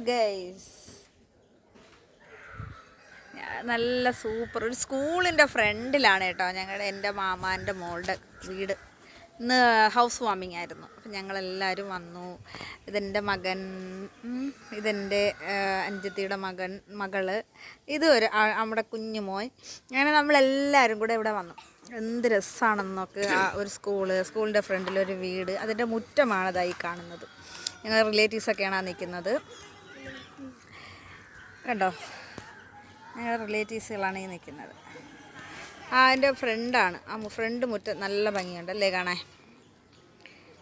Guys, നല്ല super ഒരു സ്കൂളിൻ്റെ ഫ്രണ്ടിലാണ് കേട്ടോ എൻ്റെ മാമാൻ്റെ മോളുടെ വീട്. ഇന്ന് ഹൗസ് വാമിംഗ് ആയിരുന്നു. അപ്പം ഞങ്ങളെല്ലാവരും വന്നു. ഇതെൻ്റെ മകൻ, ഇതെൻ്റെ അഞ്ചത്തിയുടെ മകള്, ഇത് നമ്മുടെ കുഞ്ഞുമോൻ. അങ്ങനെ നമ്മളെല്ലാവരും കൂടെ ഇവിടെ വന്നു. എന്ത് രസമാണെന്ന് നോക്ക്. ആ ഒരു സ്കൂളിൻ്റെ ഫ്രണ്ടിലൊരു വീട്, അതിൻ്റെ മുറ്റമാണതായി കാണുന്നത്. ഞങ്ങൾ റിലേറ്റീവ്സൊക്കെയാണ് നിൽക്കുന്നത് കണ്ടോ. ഞങ്ങളുടെ റിലേറ്റീവ്സുകളാണ് ഈ നിൽക്കുന്നത്. അതിൻ്റെ ഫ്രണ്ടാണ്. ആ ഫ്രണ്ട് മുറ്റം നല്ല ഭംഗിയുണ്ട് അല്ലേ കാണാൻ.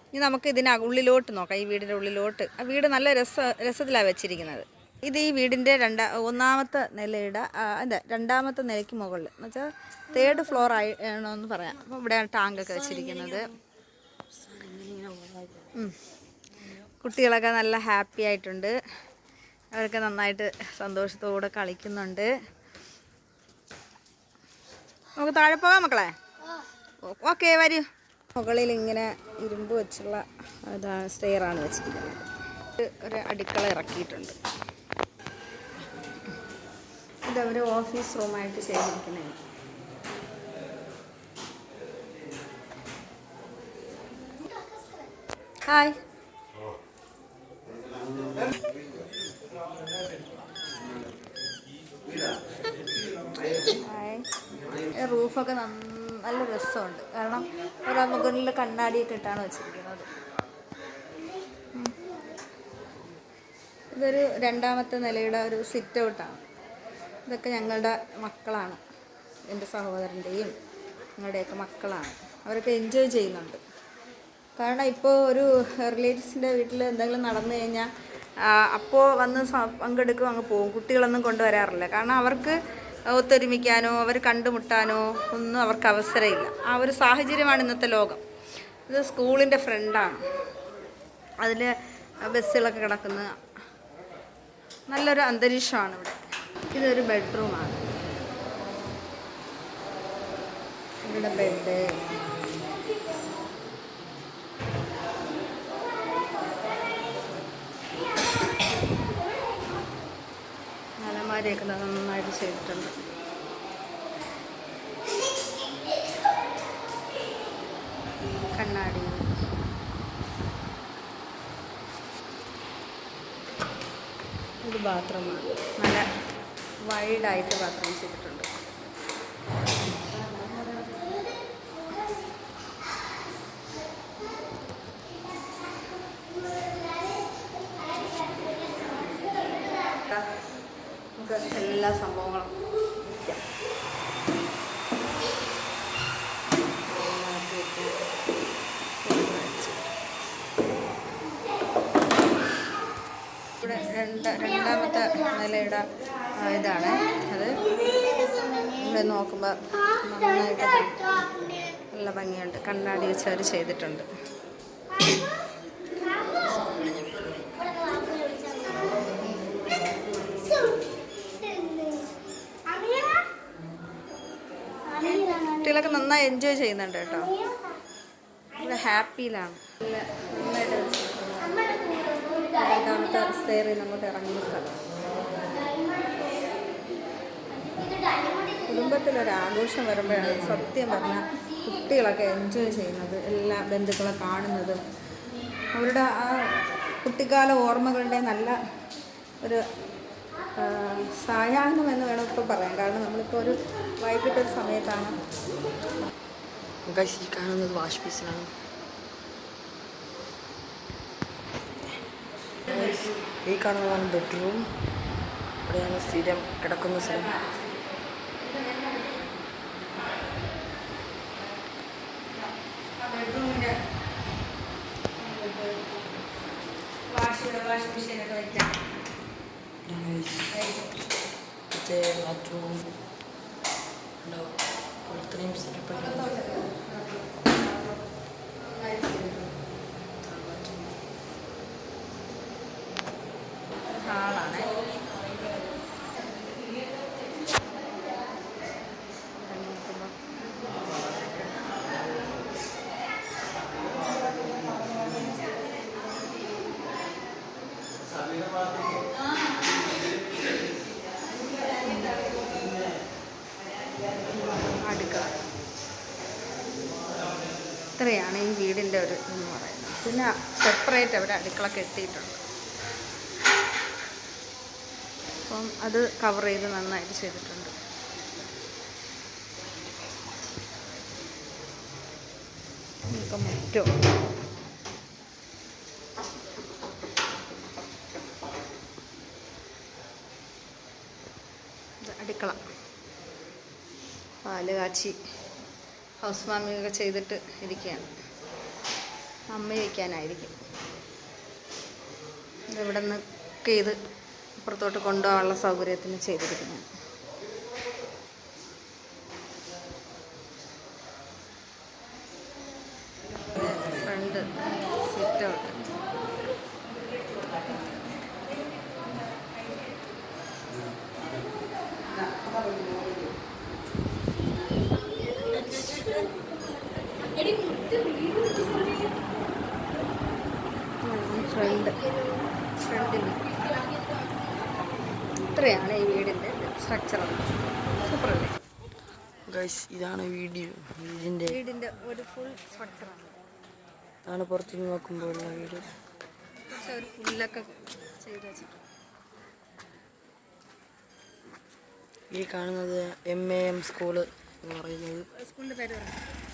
ഇനി നമുക്ക് ഉള്ളിലോട്ട് നോക്കാം, ഈ വീടിൻ്റെ ഉള്ളിലോട്ട്. ആ വീട് നല്ല രസത്തിലാണ് വെച്ചിരിക്കുന്നത്. ഇത് ഈ വീടിൻ്റെ ഒന്നാമത്തെ നിലയുടെ രണ്ടാമത്തെ നിലയ്ക്ക് മുകളിൽ എന്ന് വെച്ചാൽ 3rd ഫ്ലോർ ആണെന്ന് പറയാം. അപ്പോൾ ഇവിടെ ടാങ്കൊക്കെ വെച്ചിരിക്കുന്നത്. കുട്ടികളൊക്കെ നല്ല ഹാപ്പി ആയിട്ടുണ്ട്. അവരൊക്കെ നന്നായിട്ട് സന്തോഷത്തോടെ കളിക്കുന്നുണ്ട്. നമുക്ക് താഴെ പോകാം മക്കളെ. ഓക്കെ വരൂ. മുകളിൽ ഇങ്ങനെ ഇരുമ്പ് വെച്ചുള്ള സ്റ്റെയറാണ് വെച്ചിരിക്കുന്നത്. ഒരു അടുക്കള ഇറക്കിയിട്ടുണ്ട്. ഇതവർ ഓഫീസ് റൂമായിട്ട് ചെയ്തിരിക്കുന്നത്. ഹായ്. റൂഫൊക്കെ നല്ല രസമുണ്ട്. കാരണം ഒരു മുകളിൽ കണ്ണാടിയൊക്കെ ഇട്ടാണ് വെച്ചിരിക്കുന്നത്. ഇതൊരു രണ്ടാമത്തെ നിലയുടെ ഒരു സിറ്റ് ഔട്ടാണ്. ഇതൊക്കെ ഞങ്ങളുടെ മക്കളാണ്, എൻ്റെ സഹോദരൻ്റെയും ഞങ്ങളുടെയൊക്കെ മക്കളാണ്. അവരൊക്കെ എൻജോയ് ചെയ്യുന്നുണ്ട്. കാരണം ഇപ്പോൾ ഒരു റിലേറ്റീവ്സിൻ്റെ വീട്ടിൽ എന്തെങ്കിലും നടന്നു കഴിഞ്ഞാൽ അപ്പോൾ വന്ന് പങ്കെടുക്കും, അങ്ങ് പോകും. കുട്ടികളൊന്നും കൊണ്ടുവരാറില്ല. കാരണം അവർക്ക് ഒത്തൊരുമിക്കാനോ അവർ കണ്ടുമുട്ടാനോ ഒന്നും അവർക്ക് അവസരമില്ല. ആ ഒരു സാഹചര്യമാണ് ഇന്നത്തെ ലോകം. ഇത് സ്കൂളിൻ്റെ ഫ്രണ്ടാണ്. അതിൽ ബസ്സുകളൊക്കെ കിടക്കുന്ന നല്ലൊരു അന്തരീക്ഷമാണ് ഇവിടെ. ഇതൊരു ബെഡ്റൂമാണ്. ഇവിടെ ബെഡ്, അലമാരയൊക്കെ നന്നായിട്ട് ചെയ്തിട്ടുണ്ട്. കണ്ണാടി, ഇത് ബാത്റൂമാണ്. നല്ല വൈഡായിട്ട് ബാത്റൂം ചെയ്തിട്ടുണ്ട്. എല്ലാ സംഭവങ്ങളും ഇവിടെ രണ്ടാമത്തെ നിലയുടെ ഇതാണ്. അത് ഇവിടെ നോക്കുമ്പോൾ നന്നായിട്ട് നല്ല ഭംഗിയുണ്ട്. കണ്ണാടി വെച്ച് അവർ ചെയ്തിട്ടുണ്ട്. കുട്ടികളൊക്കെ നന്നായി എൻജോയ് ചെയ്യുന്നുണ്ട് കേട്ടോ. ഇവിടെ ഹാപ്പിയിലാണ്. നന്നായിട്ട് രണ്ടാമത്തെ സ്റ്റെയറിൽ അങ്ങോട്ട് ഇറങ്ങുന്ന സ്ഥലം. കുടുംബത്തിലൊരാഘോഷം വരുമ്പോഴാണ് സത്യം പറഞ്ഞാൽ കുട്ടികളൊക്കെ എൻജോയ് ചെയ്യുന്നത്, എല്ലാ ബന്ധുക്കളെ കാണുന്നതും അവരുടെ ആ കുട്ടിക്കാല ഓർമ്മകളുടെ നല്ല ഒരു സായാഹ്നം എന്ന് വേണം ഇപ്പോൾ പറയാം. കാരണം നമ്മളിപ്പോൾ ഒരു വൈകിട്ടൊരു സമയത്താണ്. ഈ കാണുന്നത് വാഷ് ബേസിനാണ്. ഈ കാണുന്നതാണ് ബെഡ്റൂം. ഇവിടെയാണ് സ്ഥിരം കിടക്കുന്ന സ്ഥലം. വാഷിംഗ് മെഷീനൊക്കെ വയ്ക്കാം. ബാത്റൂം ഇത്രയും സെറ്റപ്പ്. ഹാളാണ്. ഇത്രയാണ് ഈ വീടിൻ്റെ ഒരു എന്ന് പറയുന്നത്. പിന്നെ സെപ്പറേറ്റ് അവിടെ അടുക്കള കെട്ടിയിട്ടുണ്ട്. അപ്പം അത് കവർ ചെയ്ത് നന്നായിട്ട് ചെയ്തിട്ടുണ്ട്. ഇപ്പം മുറ്റവും അടുക്കള പാല് കാച്ചി ഹൗസ് വാമിങ്ങൊക്കെ ചെയ്തിട്ട് ഇരിക്കുകയാണ്. അമ്മ വയ്ക്കാനായിരിക്കും. ഇവിടെ നിന്ന് കുക്ക് ചെയ്ത് അപ്പുറത്തോട്ട് കൊണ്ടുപോകാനുള്ള സൗകര്യത്തിന് ചെയ്തിരിക്കുന്നു. Front sit out. ഫ്രണ്ടിൽ ഇത്രയാണ് ഈ വീടിൻ്റെ സ്ട്രക്ചർ. സൂപ്പറല്ലേ ഗൈസ്, ഇതാണ് വീടിൻ്റെ ഒരു ഫുൾ സ്ട്രക്ചറാണ്. ആണ് പുറത്തുനിന്ന് നോക്കുമ്പോൾ ഉള്ള വീട്. പക്ഷെ ഒരു പുല്ലൊക്കെ ചെയ്ത് വെച്ചിട്ടുണ്ട്. ഈ കാണുന്നത് MAM സ്കൂള് എന്ന് പറയുന്നത്. സ്കൂളിൻ്റെ പേര് പറഞ്ഞു.